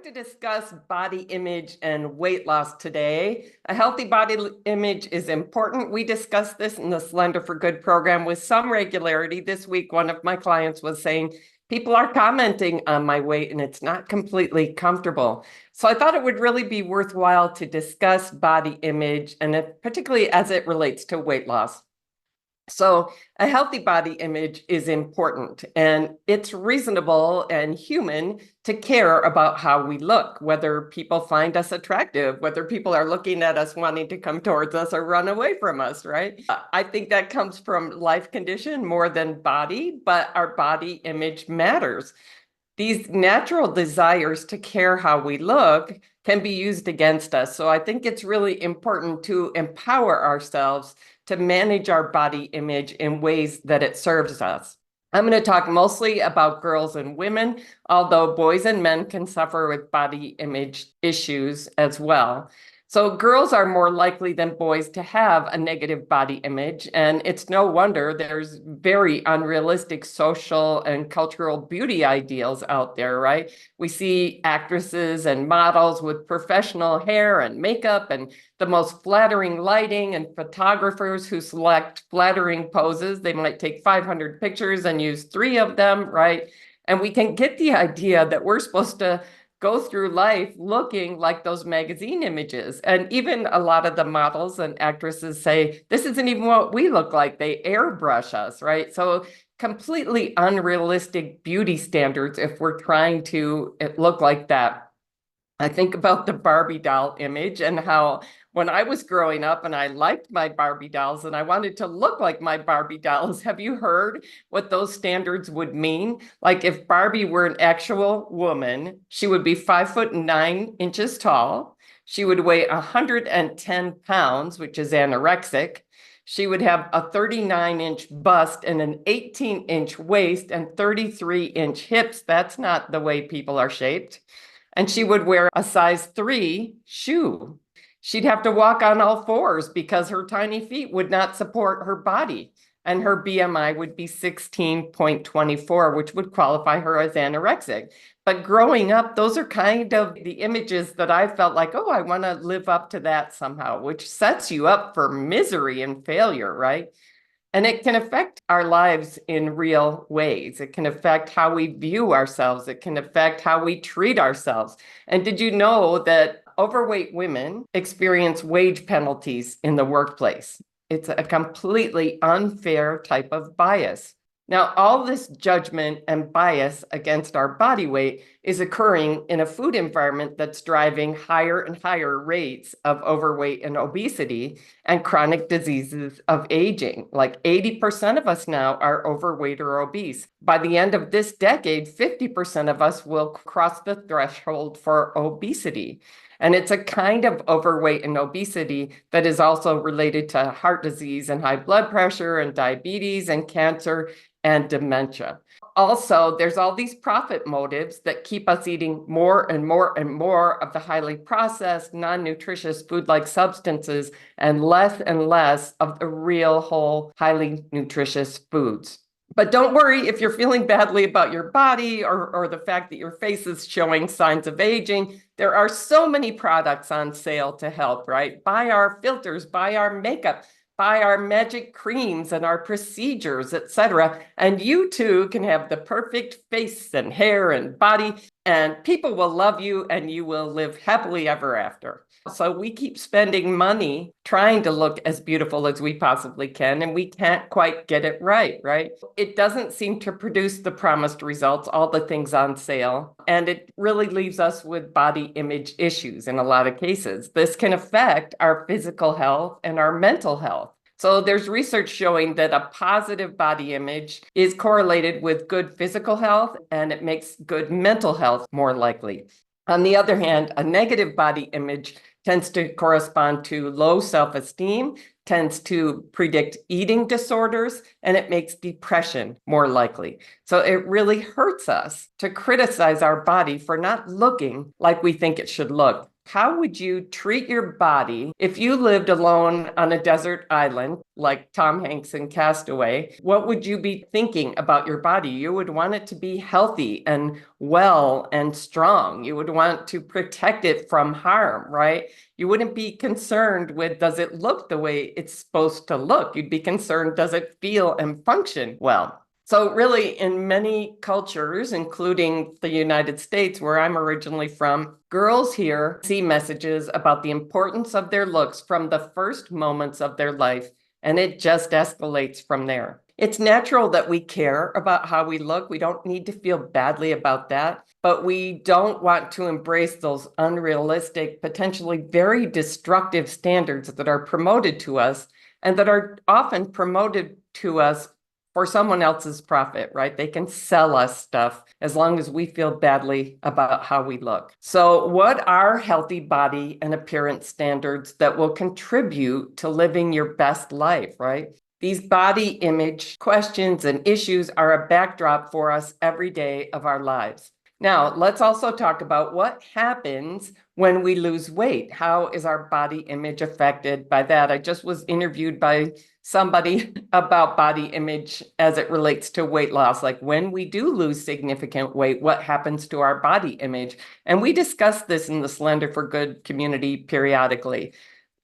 going to discuss body image and weight loss today. A healthy body image is important. We discuss this in the Slender for Good program with some regularity. This week, one of my clients was saying, people are commenting on my weight and it's not completely comfortable. So I thought it would really be worthwhile to discuss body image, and particularly as it relates to weight loss. So a healthy body image is important, and it's reasonable and human to care about how we look, whether people find us attractive, whether people are looking at us wanting to come towards us or run away from us, right? I think that comes from life condition more than body, but our body image matters. These natural desires to care how we look can be used against us. So I think it's really important to empower ourselves to manage our body image in ways that it serves us. I'm going to talk mostly about girls and women, although boys and men can suffer with body image issues as well. So girls are more likely than boys to have a negative body image, and it's no wonder there's very unrealistic social and cultural beauty ideals out there, right? We see actresses and models with professional hair and makeup and the most flattering lighting, and photographers who select flattering poses. They might take 500 pictures and use 3 of them, right? And we can get the idea that we're supposed to go through life looking like those magazine images. And even a lot of the models and actresses say, this isn't even what we look like. They airbrush us, right? So completely unrealistic beauty standards if we're trying to look like that. I think about the Barbie doll image and how when I was growing up and I liked my Barbie dolls and I wanted to look like my Barbie dolls, have you heard what those standards would mean? Like if Barbie were an actual woman, she would be 5'9" tall. She would weigh 110 pounds, which is anorexic. She would have a 39-inch bust and an 18-inch waist and 33-inch hips. That's not the way people are shaped. And she would wear a size 3 shoe. She'd have to walk on all 4s because her tiny feet would not support her body. And her BMI would be 16.24, which would qualify her as anorexic. But growing up, those are kind of the images that I felt like, oh, I want to live up to that somehow, which sets you up for misery and failure, right? And it can affect our lives in real ways. It can affect how we view ourselves. It can affect how we treat ourselves. And did you know that overweight women experience wage penalties in the workplace? It's a completely unfair type of bias. Now, all this judgment and bias against our body weight is occurring in a food environment that's driving higher and higher rates of overweight and obesity and chronic diseases of aging. Like 80% of us now are overweight or obese. By the end of this decade, 50% of us will cross the threshold for obesity. And it's a kind of overweight and obesity that is also related to heart disease and high blood pressure and diabetes and cancer and dementia. Also, there's all these profit motives that keep us eating more and more and more of the highly processed, non-nutritious food-like substances and less of the real, whole, highly nutritious foods. But don't worry if you're feeling badly about your body or the fact that your face is showing signs of aging. There are so many products on sale to help, right? Buy our filters, buy our makeup, buy our magic creams and our procedures, etc. And you too can have the perfect face and hair and body, and people will love you and you will live happily ever after. So we keep spending money trying to look as beautiful as we possibly can, and we can't quite get it right? It doesn't seem to produce the promised results, all the things on sale, and it really leaves us with body image issues in a lot of cases. This can affect our physical health and our mental health. So there's research showing that a positive body image is correlated with good physical health, and it makes good mental health more likely. On the other hand, a negative body image tends to correspond to low self-esteem, tends to predict eating disorders, and it makes depression more likely. So it really hurts us to criticize our body for not looking like we think it should look. How would you treat your body if you lived alone on a desert island like Tom Hanks in Castaway? What would you be thinking about your body? You would want it to be healthy and well and strong. You would want to protect it from harm, right? You wouldn't be concerned with, does it look the way it's supposed to look? You'd be concerned, does it feel and function well? So really, in many cultures, including the United States, where I'm originally from, girls here see messages about the importance of their looks from the first moments of their life, and it just escalates from there. It's natural that we care about how we look. We don't need to feel badly about that, but we don't want to embrace those unrealistic, potentially very destructive standards that are promoted to us and that are often promoted to us for someone else's profit, right? They can sell us stuff as long as we feel badly about how we look. So what are healthy body and appearance standards that will contribute to living your best life, right? These body image questions and issues are a backdrop for us every day of our lives. Now, let's also talk about what happens when we lose weight. How is our body image affected by that? I just was interviewed by somebody about body image as it relates to weight loss. Like when we do lose significant weight, what happens to our body image? And we discuss this in the Slender for Good community periodically.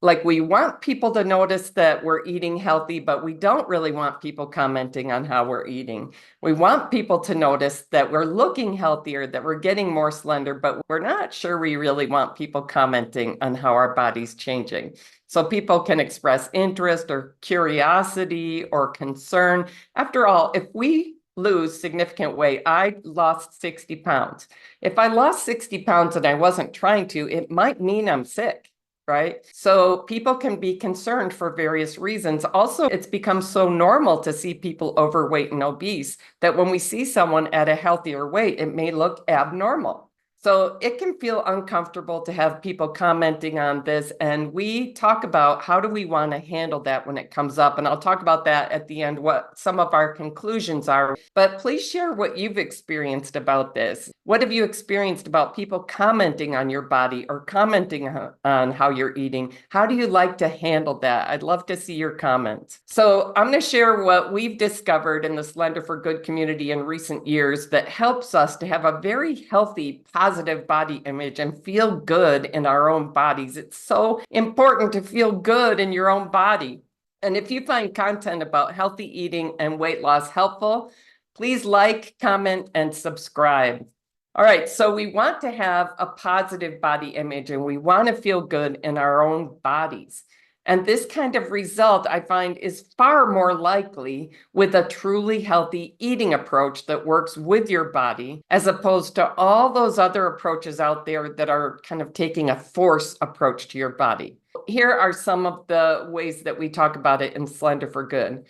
Like we want people to notice that we're eating healthy, but we don't really want people commenting on how we're eating. We want people to notice that we're looking healthier, that we're getting more slender, but we're not sure we really want people commenting on how our body's changing. So people can express interest or curiosity or concern. After all, if we lose significant weight, I lost 60 pounds. If I lost 60 pounds and I wasn't trying to, it might mean I'm sick. Right? So people can be concerned for various reasons. Also, it's become so normal to see people overweight and obese that when we see someone at a healthier weight, it may look abnormal. So it can feel uncomfortable to have people commenting on this. And we talk about how do we want to handle that when it comes up. And I'll talk about that at the end, what some of our conclusions are. But please share what you've experienced about this. What have you experienced about people commenting on your body or commenting on how you're eating? How do you like to handle that? I'd love to see your comments. So I'm going to share what we've discovered in the Slender for Good community in recent years that helps us to have a very healthy, positive body image and feel good in our own bodies. It's so important to feel good in your own body. And if you find content about healthy eating and weight loss helpful, please like, comment, and subscribe. All right, so we want to have a positive body image and we want to feel good in our own bodies. And this kind of result, I find, is far more likely with a truly healthy eating approach that works with your body, as opposed to all those other approaches out there that are kind of taking a force approach to your body. Here are some of the ways that we talk about it in Slender for Good.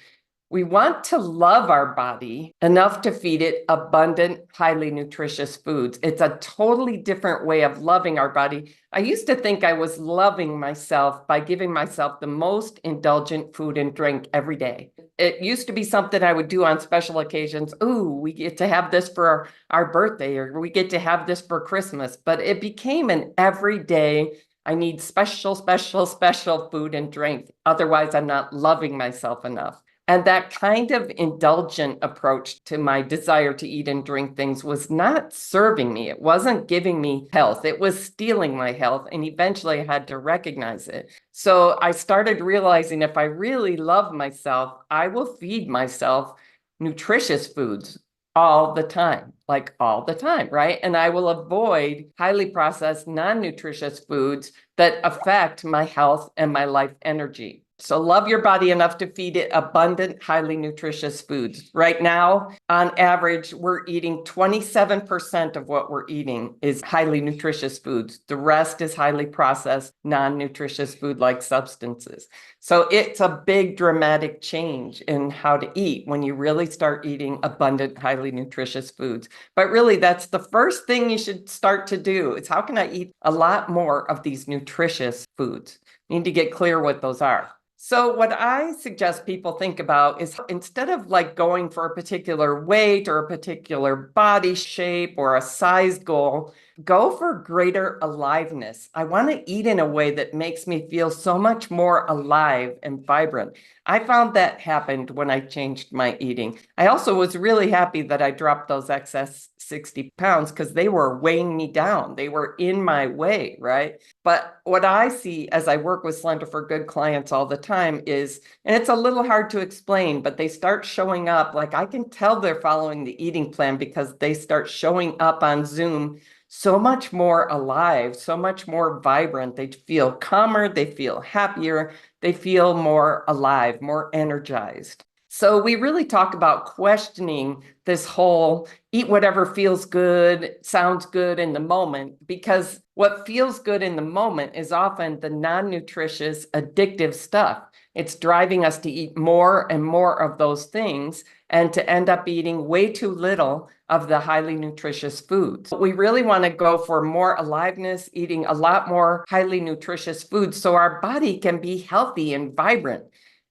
We want to love our body enough to feed it abundant, highly nutritious foods. It's a totally different way of loving our body. I used to think I was loving myself by giving myself the most indulgent food and drink every day. It used to be something I would do on special occasions. Ooh, we get to have this for our birthday, or we get to have this for Christmas. But it became an everyday, I need special food and drink. Otherwise, I'm not loving myself enough. And that kind of indulgent approach to my desire to eat and drink things was not serving me. It wasn't giving me health. It was stealing my health. And eventually I had to recognize it. So I started realizing if I really love myself, I will feed myself nutritious foods all the time, like all the time, right? And I will avoid highly processed, non-nutritious foods that affect my health and my life energy. So love your body enough to feed it abundant, highly nutritious foods. Right now, on average, we're eating 27% of what we're eating is highly nutritious foods. The rest is highly processed, non-nutritious food-like substances. So it's a big dramatic change in how to eat when you really start eating abundant, highly nutritious foods. But really, that's the first thing you should start to do. It's how can I eat a lot more of these nutritious foods? You need to get clear what those are. So what I suggest people think about is instead of like going for a particular weight or a particular body shape or a size goal, go for greater aliveness. I want to eat in a way that makes me feel so much more alive and vibrant. I found that happened when I changed my eating. I also was really happy that I dropped those excess 60 pounds because they were weighing me down. They were in my way, right? But what I see as I work with Slender for Good clients all the time is, and it's a little hard to explain, but they start showing up. Like I can tell they're following the eating plan because they start showing up on Zoom so much more alive, so much more vibrant. They feel calmer, they feel happier, they feel more alive, more energized. So we really talk about questioning this whole eat whatever feels good, sounds good in the moment, because what feels good in the moment is often the non-nutritious, addictive stuff. It's driving us to eat more and more of those things and to end up eating way too little of the highly nutritious foods. We really want to go for more aliveness, eating a lot more highly nutritious foods so our body can be healthy and vibrant.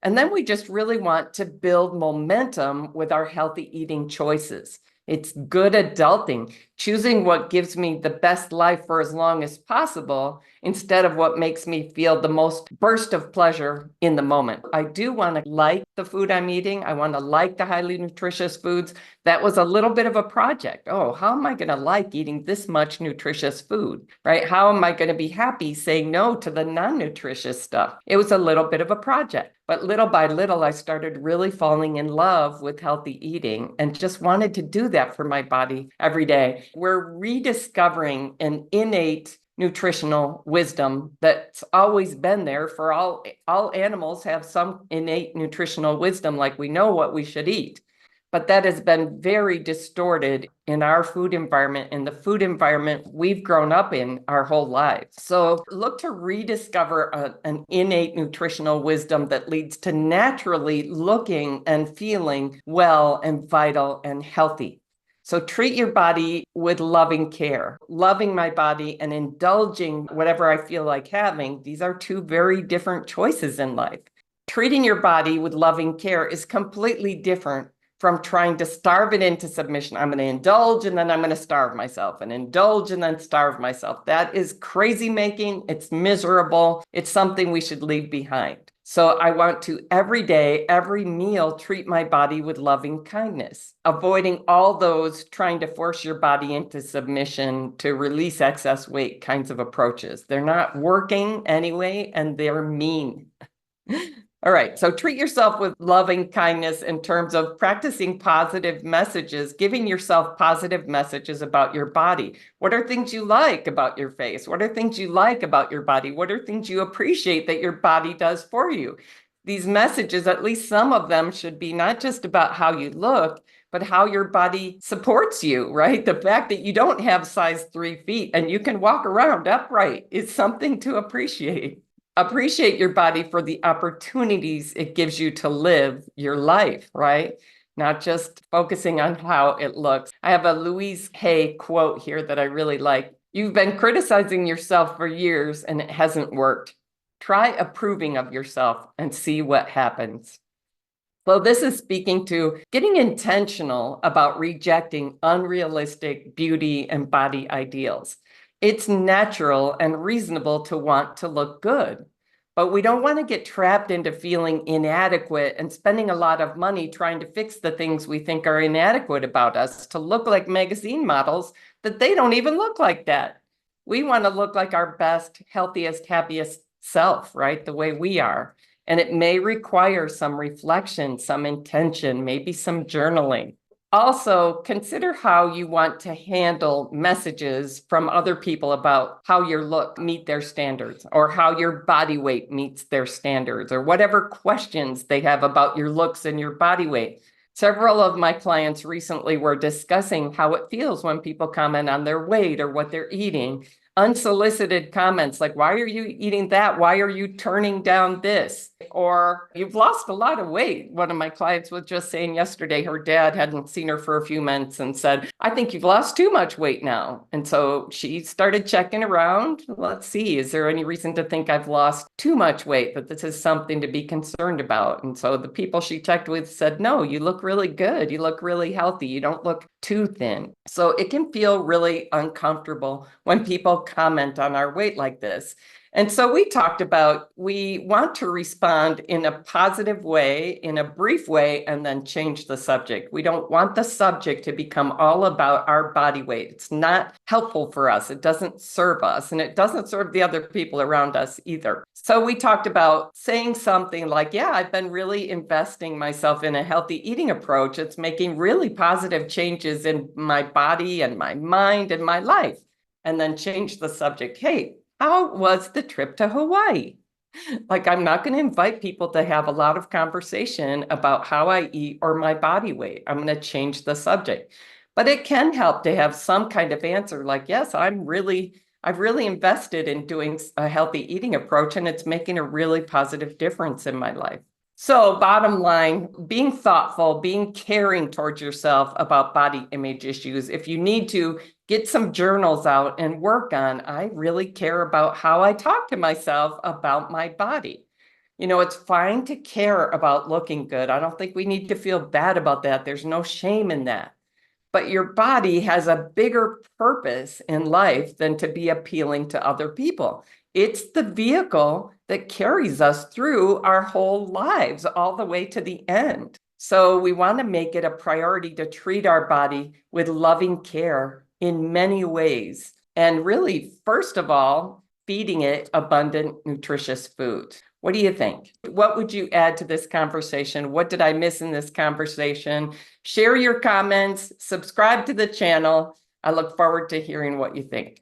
And then we just really want to build momentum with our healthy eating choices. It's good adulting, choosing what gives me the best life for as long as possible instead of what makes me feel the most burst of pleasure in the moment. I do want to like the food I'm eating. I want to like the highly nutritious foods. That was a little bit of a project. Oh, how am I going to like eating this much nutritious food, right? How am I going to be happy saying no to the non-nutritious stuff? It was a little bit of a project. But little by little, I started really falling in love with healthy eating and just wanted to do that for my body every day. We're rediscovering an innate nutritional wisdom that's always been there for all animals have some innate nutritional wisdom, like we know what we should eat. But that has been very distorted in our food environment, in the food environment we've grown up in our whole lives. So look to rediscover an innate nutritional wisdom that leads to naturally looking and feeling well and vital and healthy. So treat your body with loving care. Loving my body and indulging whatever I feel like having, these are two very different choices in life. Treating your body with loving care is completely different from trying to starve it into submission. I'm going to indulge and then I'm going to starve myself and indulge and then starve myself. That is crazy making. It's miserable. It's something we should leave behind. So I want to every day, every meal, treat my body with loving kindness, avoiding all those trying to force your body into submission to release excess weight kinds of approaches. They're not working anyway, and they're mean. All right, so treat yourself with loving kindness in terms of practicing positive messages, giving yourself positive messages about your body. What are things you like about your face? What are things you like about your body? What are things you appreciate that your body does for you? These messages, at least some of them, should be not just about how you look, but how your body supports you, right? The fact that you don't have size 3 feet and you can walk around upright is something to appreciate. Appreciate your body for the opportunities it gives you to live your life, right? Not just focusing on how it looks. I have a Louise Hay quote here that I really like. You've been criticizing yourself for years and it hasn't worked. Try approving of yourself and see what happens. So this is speaking to getting intentional about rejecting unrealistic beauty and body ideals. It's natural and reasonable to want to look good, but we don't want to get trapped into feeling inadequate and spending a lot of money trying to fix the things we think are inadequate about us to look like magazine models that they don't even look like that. We want to look like our best, healthiest, happiest self, right? The way we are. And it may require some reflection, some intention, maybe some journaling. Also, consider how you want to handle messages from other people about how your look meet their standards or how your body weight meets their standards or whatever questions they have about your looks and your body weight. Several of my clients recently were discussing how it feels when people comment on their weight or what they're eating. unsolicited comments like, why are you eating that? Why are you turning down this? Or you've lost a lot of weight. One of my clients was just saying yesterday, her dad hadn't seen her for a few months and said, I think you've lost too much weight now. And so she started checking around. Let's see, is there any reason to think I've lost too much weight, that this is something to be concerned about? And so the people she checked with said, no, you look really good. You look really healthy. You don't look too thin. So it can feel really uncomfortable when people comment on our weight like this. And so we talked about, we want to respond in a positive way, in a brief way, and then change the subject. We don't want the subject to become all about our body weight. It's not helpful for us. It doesn't serve us, and it doesn't serve the other people around us either. So we talked about saying something like, yeah, I've been really investing myself in a healthy eating approach. It's making really positive changes in my body and my mind and my life. And then change the subject. Hey, how was the trip to Hawaii? Like, I'm not going to invite people to have a lot of conversation about how I eat or my body weight. I'm going to change the subject. But it can help to have some kind of answer like, yes, I've really invested in doing a healthy eating approach, and it's making a really positive difference in my life. So bottom line, being thoughtful, being caring towards yourself about body image issues. If you need to, get some journals out and work on, I really care about how I talk to myself about my body. You know, it's fine to care about looking good. I don't think we need to feel bad about that. There's no shame in that. But your body has a bigger purpose in life than to be appealing to other people. It's the vehicle that carries us through our whole lives, all the way to the end. So we want to make it a priority to treat our body with loving care in many ways. And really, first of all, feeding it abundant, nutritious food. What do you think? What would you add to this conversation? What did I miss in this conversation? Share your comments, subscribe to the channel. I look forward to hearing what you think.